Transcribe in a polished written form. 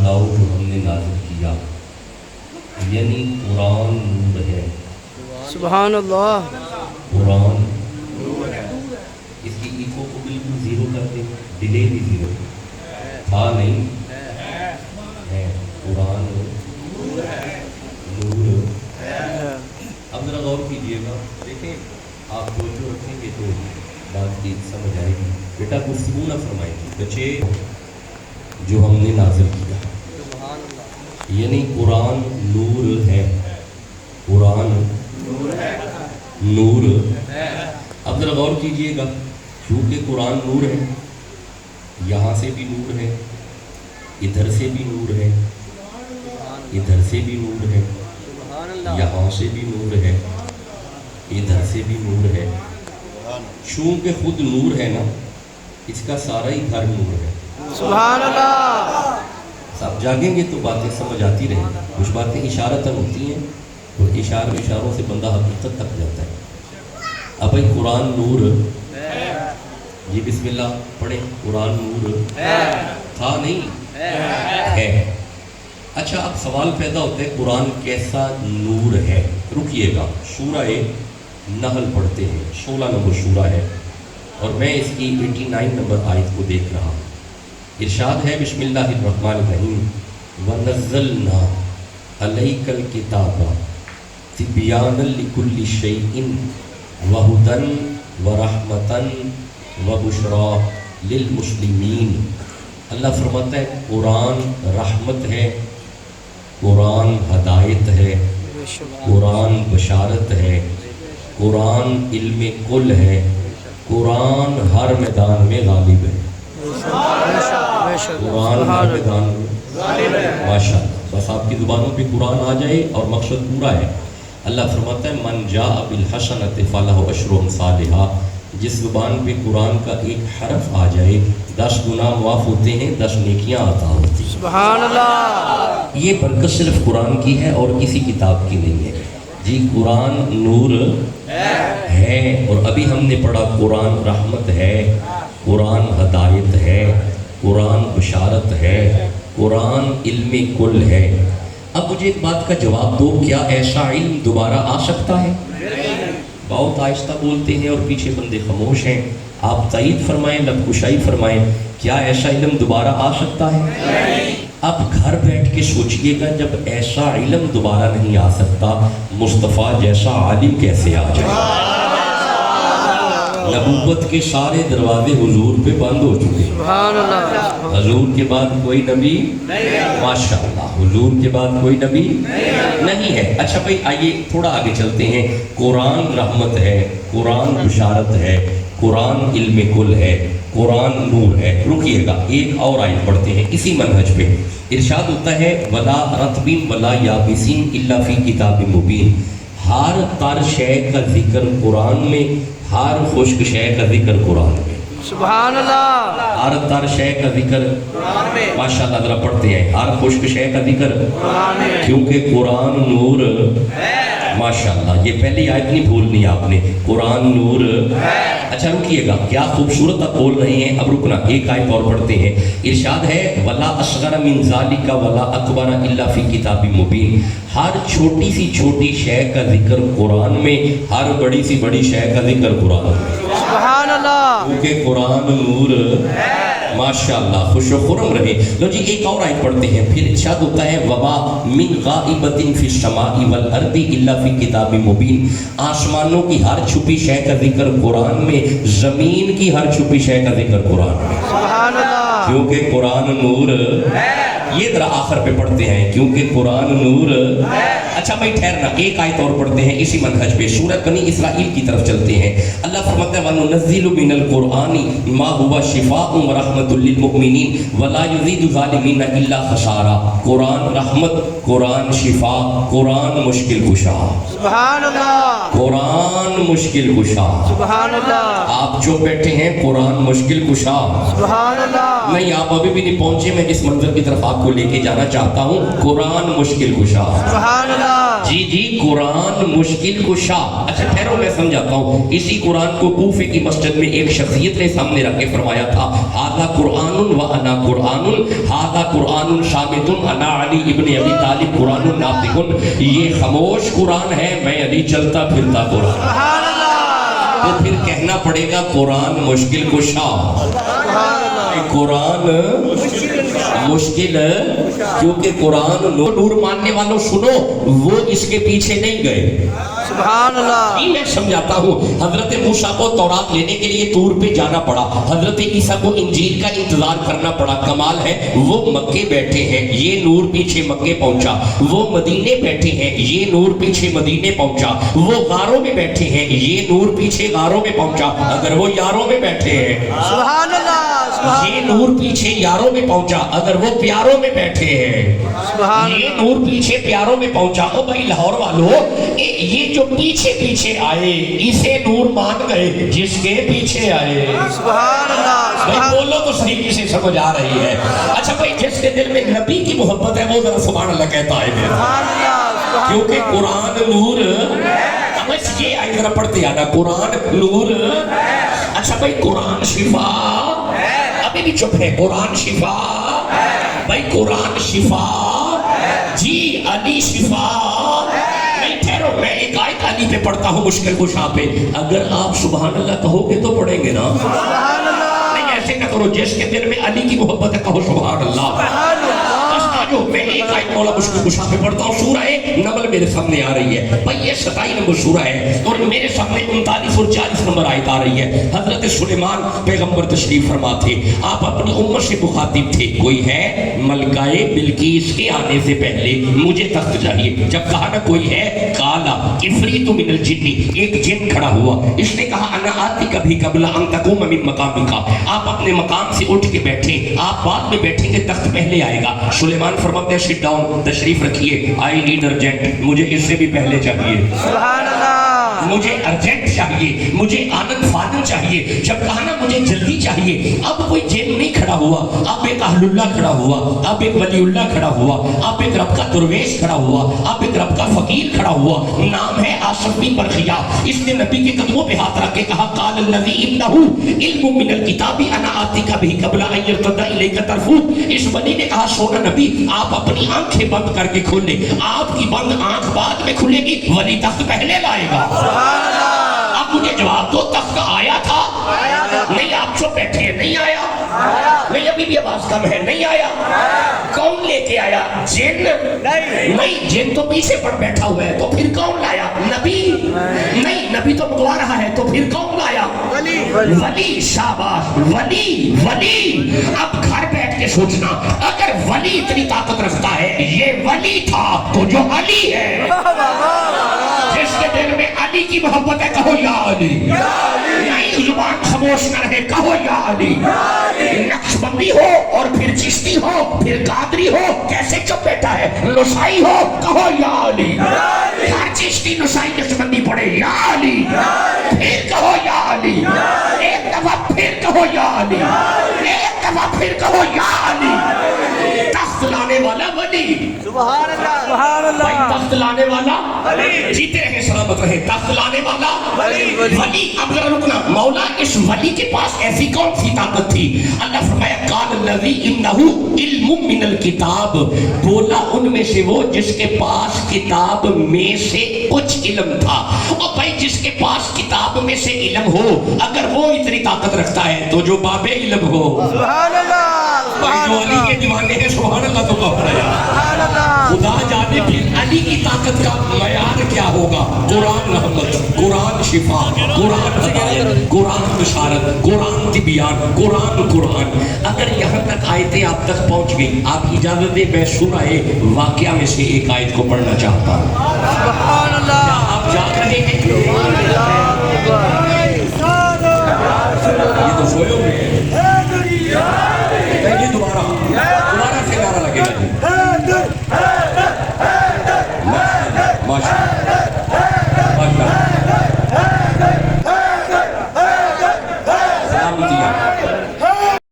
دکھاؤ جو ہم نے نازل کیا، یعنی قرآن نور ہے۔ سبحان اللہ۔ قرآن اس کی ایکو کو بالکل زیرو کر دیں، ڈیلے بھی زیرو، تھا نہیں ہے، قرآن نور ہے۔ اب ذرا غور کیجیے گا، دیکھیں آپ جو رکھیں گے تو بات کی سمجھ آئے گی۔ بیٹا گفتگو نہ فرمائیں گے بچے، جو ہم نے نازل کیا یعنی قرآن نور ہے، قرآن نور۔ اب ذرا غور کیجئے گا، کیونکہ قرآن نور ہے، یہاں سے بھی نور ہے، ادھر سے بھی نور ہے، ادھر سے بھی نور ہے، یہاں سے بھی نور ہے، ادھر سے بھی نور ہے۔ چونکہ خود نور ہے نا، اس کا سارا ہی گھر نور ہے۔ سبحان اللہ۔ آپ جاگیں گے تو باتیں سمجھ آتی رہیں گی، کچھ باتیں اشارتاً ہوتی ہیں اور اشاروں سے بندہ حقیقت تک جاتا ہے۔ اب بھائی قرآن نور، جی بسم اللہ پڑھیں، قرآن نور تھا نہیں ہے۔ اچھا اب سوال پیدا ہوتا ہے قرآن کیسا نور ہے؟ رکیے گا، سورہ نحل پڑھتے ہیں، 16 نمبر سورہ ہے اور میں اس کی 89 نمبر آیت کو دیکھ رہا ہوں۔ ارشاد ہے بسم اللہ الرحمن الرحیم، وَنَزَّلْنَا عَلَيْكَ الْكِتَابَ تِبْيَانًا لِكُلِّ شَيْءٍ وَهُدًى وَرَحْمَةً وَبُشْرَى لِلْمُسْلِمِينَ۔ اللہ فرماتا ہے قرآن رحمت ہے، قرآن ہدایت ہے، قرآن بشارت ہے، قرآن علم کل ہے، قرآن ہر میدان میں غالب ہے۔ قرآن ہر میدان میں ماشاء اللہ، بس آپ کی زبانوں پہ قرآن آ جائے اور مقصد پورا ہے۔ اللہ فرماتا ہے من جاء بالحسنۃ فلہ عشر امثالھا، جس زبان پہ قرآن کا ایک حرف آ جائے 10 گناہ معاف ہوتے ہیں، 10 نیکیاں عطا ہوتی ہیں۔ سبحان اللہ۔ یہ برکت صرف قرآن کی ہے اور کسی کتاب کی نہیں ہے جی۔ قرآن نور ہے اور ابھی ہم نے پڑھا قرآن رحمت ہے، قرآن ہدایت ہے، قرآن بشارت ہے، قرآن علم کل ہے۔ اب مجھے ایک بات کا جواب دو، کیا ایسا علم دوبارہ آ سکتا ہے؟ بہت آہستہ بولتے ہیں اور پیچھے بندے خاموش ہیں، آپ تائید فرمائیں، لب کشائی فرمائیں، کیا ایسا علم دوبارہ آ سکتا ہے؟ اب گھر بیٹھ کے سوچئے گا، جب ایسا علم دوبارہ نہیں آ سکتا، مصطفیٰ جیسا عالم کیسے آ جائے؟ نبوت کے سارے دروازے حضور پہ بند ہو چکے ہیں۔ سبحان اللہ۔ حضور کے بعد کوئی نبی ماشاءاللہ، حضور کے بعد کوئی نبی نہیں ہے۔ اچھا بھائی آئیے تھوڑا آگے چلتے ہیں۔ قرآن رحمت ہے، قرآن بشارت ہے، قرآن علم کل ہے، قرآن نور ہے۔ رکیے گا، ایک اور آیت پڑھتے ہیں اسی منہج پہ۔ ارشاد ہوتا ہے وَلَا رَطْبٍ وَلَا يَابِسٍ إِلَّا فِي كِتَابٍ مُبِينٍ۔ ہر تر شے کا ذکر قرآن میں، ہر خشک شے کا ذکر قرآن میں۔ سبحان اللہ۔ ہر تر شے کا ذکر ماشاءاللہ، ذرا پڑھتے ہیں، ہر خشک شے کا ذکر کیونکہ قرآن نور ماشاءاللہ۔ یہ پہلی آیت نہیں بھولنی آپ نے، قرآن نور۔ اچھا رکیے گا، کیا خوبصورت آپ بول رہے ہیں۔ اب رکنا، ایک آیت اور پڑھتے ہیں۔ ارشاد ہے وَلَا أَصْغَرَ مِنْ ذَلِكَ وَلَا أَكْبَرَ إِلَّا فِي كِتَابٍ مُبِينٍ۔ ہر چھوٹی سی چھوٹی شے کا ذکر قرآن میں، ہر بڑی سی بڑی شے کا ذکر قرآن میں۔ سبحان اللہ۔ کیونکہ قرآن نور ماشاءاللہ، خوش و خرم رہے۔ لو جی ایک اور آیت پڑھتے ہیں، پھر ارشاد ہوتا ہے وَمَا مِنْ غَائِبَةٍ فِي السَّمَاءِ وَالْأَرْضِ إِلَّا فِي كِتَابٍ مُبِينٍ۔ آسمانوں کی ہر چھپی شے کا ذکر قرآن میں، زمین کی ہر چھپی شے کا ذکر قرآن میں۔ سبحان اللہ۔ کیونکہ قرآن نور یہ ذرا آخر پہ پڑھتے ہیں، کیونکہ قرآن نور۔ اچھا بھائی ٹھہرنا، ایک آیت اور پڑھتے ہیں اسی منہج پہ، سورہ بنی اسرائیل کی طرف چلتے ہیں۔ اللہ فرماتا ہے وَنُنَزِّلُ مِنَ الْقُرْآنِ مَا هُوَ شِفَاءٌ وَرَحْمَةٌ لِّلْمُؤْمِنِينَ وَلَا يُزِيدُ الظَّالِمِينَ إِلَّا خَسَارًا۔ قرآن رحمت، قرآن شفا، قرآن مشکل کشا۔ سبحان اللہ۔ قرآن مشکل کشا۔ سبحان اللہ۔ آپ جو بیٹھے ہیں قرآن مشکل کشا۔ سبحان اللہ۔ نہیں آپ ابھی بھی نہیں پہنچے, میں جس منظر کی طرف آپ کو لے کے جانا چاہتا ہوں, قرآن مشکل کشا. سبحان اللہ. جی جی, قرآن مشکل کشا. اچھا ٹھہرو میں سمجھاتا ہوں. اسی قرآن کو کوفے کی مسجد میں ایک شخصیت نے سامنے رکھ کے فرمایا تھا, ھذا قرآن و انا قرآن, ھذا قرآن ثابت انا علی ابن ابی طالب قرآن ناطق. یہ خاموش قرآن ہے, میں علی چلتا پھرتا قرآن. سبحان اللہ. تو پھر کہنا پڑے گا قرآن مشکل کشا. قرآن مشکل, کیونکہ قرآن نور ماننے والوں سنو, وہ اس کے پیچھے نہیں گئے. سبحان اللہ. میں سمجھاتا ہوں, حضرت موسیٰ کو تورات لینے کے لیے طور پہ جانا پڑا, حضرت عیسیٰ کو انجیل کا انتظار کرنا پڑا. کمال ہے, وہ مکے بیٹھے ہیں, یہ نور پیچھے مکے پہنچا. وہ مدینے بیٹھے ہیں, یہ نور پیچھے مدینے پہنچا. وہ غاروں میں بیٹھے ہیں, یہ نور پیچھے غاروں میں پہنچا. اگر وہ یاروں میں بیٹھے ہیں, سبحان اللہ. یہ نور پیچھے یاروں میں پہنچا. اگر وہ پیاروں میں بیٹھے ہیں, یہ نور پیچھے پیاروں میں پہنچا. او بھائی لاہور والو, یہ جو پیچھے پیچھے آئے اسے نور مان گئے جس کے پیچھے آئے. سبحان اللہ. بھائی بولو تو صحیح, کسے سمجھ آ رہی ہے؟ اچھا بھائی, جس کے دل میں نبی کی محبت ہے وہ ذرا سبحان اللہ کہتا ہے میرا, سبحان اللہ. کیونکہ قرآن نور. بس یہ آئے ذرا پڑھتے آنا, قرآن نور. اچھا بھائی, قرآن شفا. ابھی بھی چپ ہے, قرآن شفا. بھائی قرآن شفا. جی علی شفا. نہیں ٹھہرو, میں ایک آیت علی پہ پڑھتا ہوں مشکل کشا پہ. اگر آپ سبحان اللہ کہو گے تو پڑھیں گے نا. سبحان اللہ. نہیں ایسے نہ کرو, جس کے دل میں علی کی محبت ہے کہو سبحان اللہ. سبحان اللہ. جو میں ایک آیت مولا مشکل کشا پہ پڑھتا ہوں. سورہ نمل میرے سامنے آ رہی ہے بھائی, یہ 27 نمبر سورہ ہے اور میرے سامنے 39 اور 40 نمبر آیت آ رہی ہے. حضرت سلیمان پیغمبر تشریف فرما تھے, آپ اپنی امت سے مخاطب تھے. کوئی ہے ملکہ بلقیس کے آنے سے پہلے مجھے تخت چاہیے. جب کہا نا کوئی ہے, قالا عفریت من الجن, ایک جن کھڑا ہوا, اس نے کہا انا آتی کبھی قبل ان تقوم من مقامک, آپ اپنے مقام سے اٹھ کے بیٹھے, آپ بعد میں بیٹھیں گے, تخت پہلے آئے گا. سلیمان فرماتے ہیں سٹ ڈاؤن, تشریف رکھیے. آئی نیڈ ارجنٹ, مجھے اس سے بھی پہلے چاہیے. سبحان اللہ. مجھے ارجنٹ چاہیے, مجھے آنند فانند چاہیے. جب کہا نا مجھے جلدی چاہیے, اب کوئی جن نہیں کھڑا ہوا, اب ایک اہل اللہ کھڑا ہوا, اب ایک ولی اللہ کھڑا ہوا, اب ایک رب کا درویش کھڑا ہوا, اب ایک رب کا فقیر کھڑا ہوا. نام ہے آصف بن برخیا. اس نے نبی کے قدموں پہ ہاتھ رکھ کے کہا, قال الذی انہ علم من الکتاب انا آتیک بہ قبل ان یرتد الیک طرفہ. اس ولی نے کہا, سونا نبی آپ اپنی آنکھیں بند کر کے کھولیں, آپ کی بند آنکھ بعد میں کھلے گی, ولی تخت پہلے لائے گا. اب مجھے جواب دو, تخت آیا تھا؟ نہیں. آپ جو بیٹھے ہیں, نہیں آیا. نہیں ابھی بھی آواز کم ہے, نہیں آیا. کون لے کے آیا؟ جن نہیں, جن تو پیچھے پر بیٹھا ہوا ہے, تو پھر کون لایا؟ نبی نہیں, نبی تو منگوا رہا ہے, تو پھر کون لایا؟ ولی. شاباش, ولی. ولی اب گھر بیٹھ کے سوچنا, اگر ولی اتنی طاقت رکھتا ہے, یہ ولی تھا تو جو علی ہے, جس کے دل میں علی کی محبت ہے, کہو یا علی. نہیں زبان خاموش نہ رہے, کہو یا علی. نقشبندی ہو اور پھر چشتی ہو, پھر قادری ہو, کیسے چپ بیٹھا ہے, نسائی ہو, کہو یا علی. ہر چشتی نسائی نقشبندی پڑھے, یا علی. پھر کہو یا علی. ایک دفعہ پھر کہو یا علی. ایک دفعہ پھر کہو یا علی. تخت لانے والا ولی. سبحان اللہ. سبحان بھائی اللہ. تخت لانے والا جیتے رہے, سلامت رہے. تخت لانے والا ولی. اب ذرا رکنا, مولا اس ولی کے پاس ایسی کون سی طاقت تھی؟ اللہ فرمایا, قال الذی انہ علم من الکتاب, بولا ان میں سے وہ جس کے پاس کتاب میں سے کچھ علم تھا. اور بھائی جس کے پاس کتاب میں سے علم ہو, اگر وہ اتنی طاقت رکھتا ہے, تو جو باب علم ہو. سبحان اللہ. بھائی جو علی کے دیوانے ہیں, سبحان اللہ تو کہہ رہے ہیں. سبحان اللہ. خدا جانے پھر علی کی طاقت کا معیار کیا ہوگا. قرآن رحمت, قرآن شفا, قرآن ہدایت, قرآن بشارت, قرآن تبیان, قرآن قرآن. اگر یہاں تک آیتیں آپ تک پہنچ گئی, آپ اجازت دیں میں سورہ واقعہ میں سے ایک آیت کو پڑھنا چاہتا ہوں. سبحان اللہ. آپ جاگ رہے ہیں, یہ تو سوئے ہوئے ہیں. دوبارہ سے نعرہ لگے گا.